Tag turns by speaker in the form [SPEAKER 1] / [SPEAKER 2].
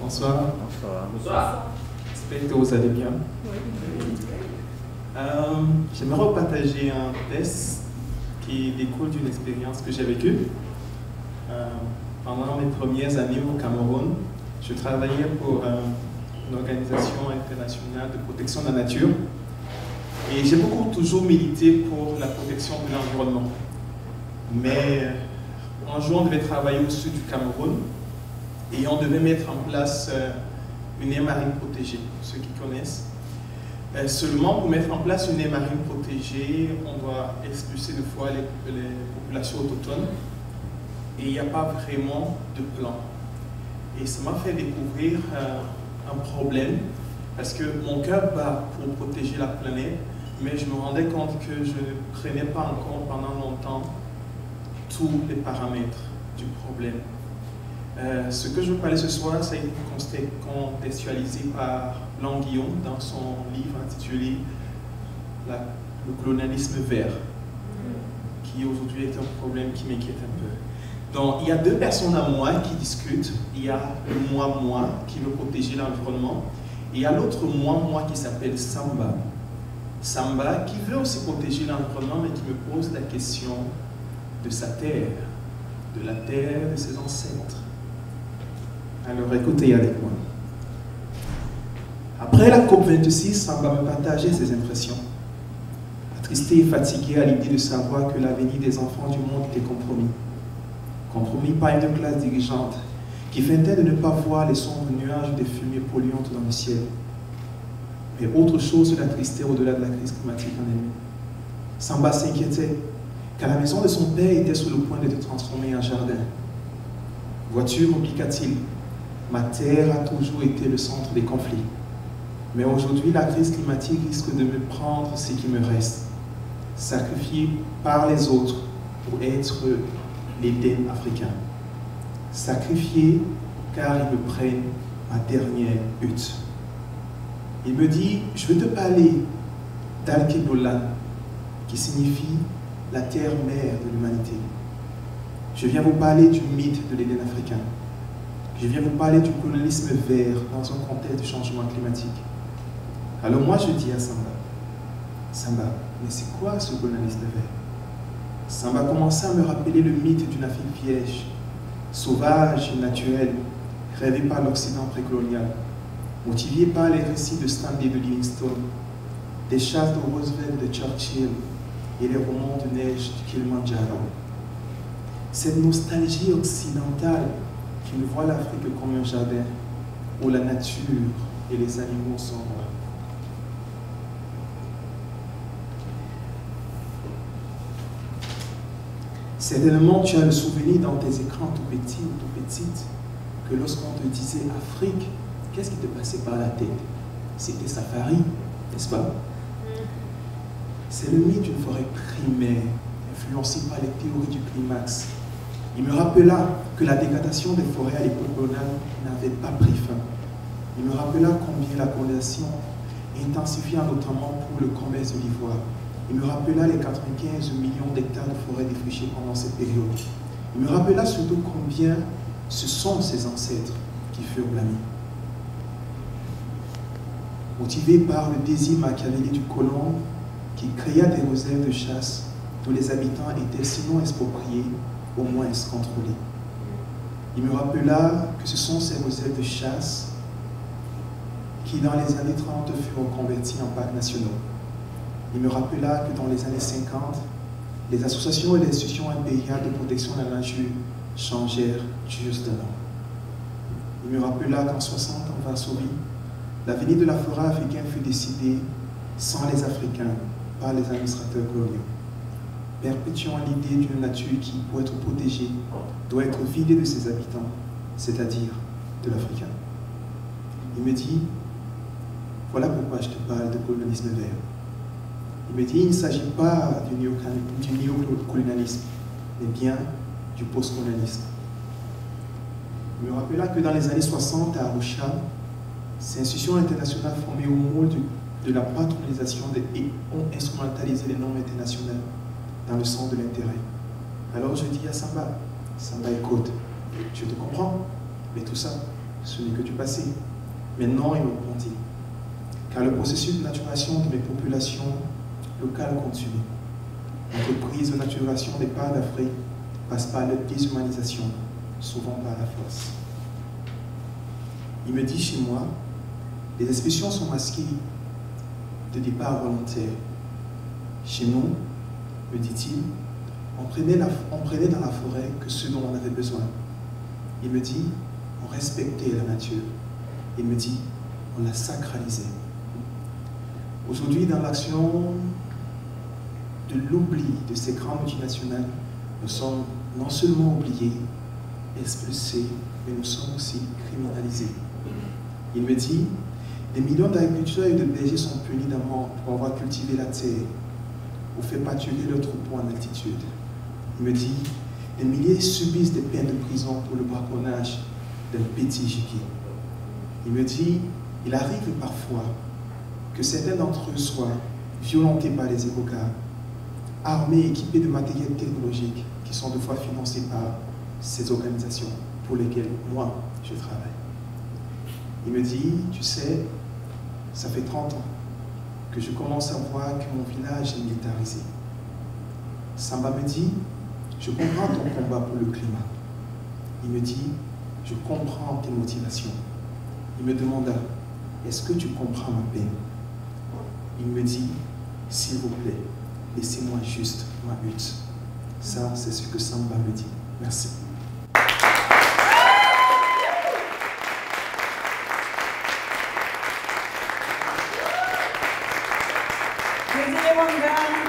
[SPEAKER 1] Bonsoir.
[SPEAKER 2] Bonsoir. Bonsoir.
[SPEAKER 1] J'espère que vous allez bien.
[SPEAKER 2] Oui.
[SPEAKER 1] J'aimerais partager un test qui découle d'une expérience que j'ai vécue. Pendant mes premières années au Cameroun, je travaillais pour une organisation internationale de protection de la nature et j'ai toujours milité pour la protection de l'environnement. Mais un jour, on devait travailler au sud du Cameroun et on devait mettre en place une aire marine protégée, pour ceux qui connaissent. Seulement, pour mettre en place une aire marine protégée, on doit expulser de fois les populations autochtones et il n'y a pas vraiment de plan. Et ça m'a fait découvrir un problème parce que mon cœur bat pour protéger la planète, mais je me rendais compte que je ne prenais pas en compte pendant longtemps tous les paramètres du problème. Ce que je veux parler ce soir, ça a été contextualisé par Blanc Guillaume dans son livre intitulé Le colonialisme vert, qui aujourd'hui est un problème qui m'inquiète un peu. Donc, il y a deux personnes à moi qui discutent. Il y a le moi qui veut protéger l'environnement, et il y a l'autre moi qui s'appelle Samba. Samba qui veut aussi protéger l'environnement, mais qui me pose la question de sa terre, de la terre de ses ancêtres. Alors écoutez avec moi. Après la COP26, Samba me partageait ses impressions. Attristé et fatigué à l'idée de savoir que l'avenir des enfants du monde était compromis. Compromis par une classe dirigeante qui feintait de ne pas voir les sombres nuages des fumées polluantes dans le ciel. Mais autre chose l'attristait au-delà de la crise climatique en elle-même. Samba s'inquiétait car la maison de son père était sur le point d'être transformée en jardin. Voiture, compliqua-t-il, ma terre a toujours été le centre des conflits. Mais aujourd'hui, la crise climatique risque de me prendre ce qui me reste, sacrifié par les autres pour être l'Éden africain. Sacrifié car ils me prennent ma dernière hutte. Il me dit, je vais te parler d'Al-Kebolan, qui signifie la terre-mère de l'humanité. Je viens vous parler du mythe de l'Éden africain. Je viens vous parler du colonialisme vert dans un contexte de changement climatique. Alors moi je dis à Samba, mais c'est quoi ce colonialisme vert? Samba commença à me rappeler le mythe d'une Afrique vierge, sauvage et naturelle, rêvée par l'Occident précolonial, motivée par les récits de Stanley de Livingstone, des chasses de Roosevelt de Churchill et les romans de neige du Kilimanjaro. Cette nostalgie occidentale qui ne voit l'Afrique comme un jardin où la nature et les animaux sont rois. Certainement, tu as le souvenir dans tes écrans tout petits ou tout petites que lorsqu'on te disait Afrique, qu'est-ce qui te passait par la tête? C'était safari, n'est-ce pas? C'est le mythe d'une forêt primaire, influencée par les théories du climax. Il me rappela que la dégradation des forêts à l'époque coloniale n'avait pas pris fin. Il me rappela combien la colonisation intensifia notamment pour le commerce de l'ivoire. Il me rappela les 95 millions d'hectares de forêts défrichées pendant cette période. Il me rappela surtout combien ce sont ses ancêtres qui furent blâmés. Motivé par le désir machiavélique du colon qui créa des réserves de chasse dont les habitants étaient sinon expropriés, au moins contrôlés. Il me rappela que ce sont ces réserves de chasse qui, dans les années 30, furent converties en parcs nationaux. Il me rappela que dans les années 50, les associations et les institutions impériales de protection de la nature changèrent juste de nom. Il me rappela qu'en 60, en Varsovie, l'avenir de la forêt africaine fut décidé sans les Africains, par les administrateurs coloniaux, perpétuant l'idée d'une nature qui, pour être protégée, doit être vidée de ses habitants, c'est-à-dire de l'Africain. Il me dit, voilà pourquoi je te parle de colonialisme vert. Il me dit, il ne s'agit pas du néocolonialisme, mais bien du postcolonialisme. Il me rappela que dans les années 60, à Arusha, ces institutions internationales formées au moule de la patronisation et ont instrumentalisé les normes internationales dans le sens de l'intérêt. Alors je dis à Samba, écoute, je te comprends, mais tout ça, ce n'est que du passé. Maintenant, il me répondit, car le processus de naturation de mes populations locales continue. L'entreprise de naturation des parts d'Afrique passe par leur déshumanisation, souvent par la force. Il me dit chez moi, les expulsions sont masquées de départ volontaire. Chez nous, me dit-il, on prenait dans la forêt que ce dont on avait besoin. Il me dit, on respectait la nature. Il me dit, on la sacralisait. Aujourd'hui, dans l'action de l'oubli de ces grandes multinationales, nous sommes non seulement oubliés, expulsés, mais nous sommes aussi criminalisés. Il me dit, des millions d'agriculteurs et de bergers sont punis d'amende pour avoir cultivé la terre ou fait pâturer leurs troupeaux en altitude. Il me dit, des milliers subissent des peines de prison pour le braconnage d'un petit gibier. Il me dit, il arrive parfois que certains d'entre eux soient violentés par les avocats, armés et équipés de matériel technologique qui sont de fois financés par ces organisations pour lesquelles moi je travaille. Il me dit, tu sais, ça fait 30 ans que je commence à voir que mon village est militarisé. Samba me dit, je comprends ton combat pour le climat. Il me dit, je comprends tes motivations. Il me demanda, est-ce que tu comprends ma peine? Il me dit, s'il vous plaît, laissez-moi juste ma hutte. Ça, c'est ce que Samba me dit. Merci.
[SPEAKER 3] Wanga.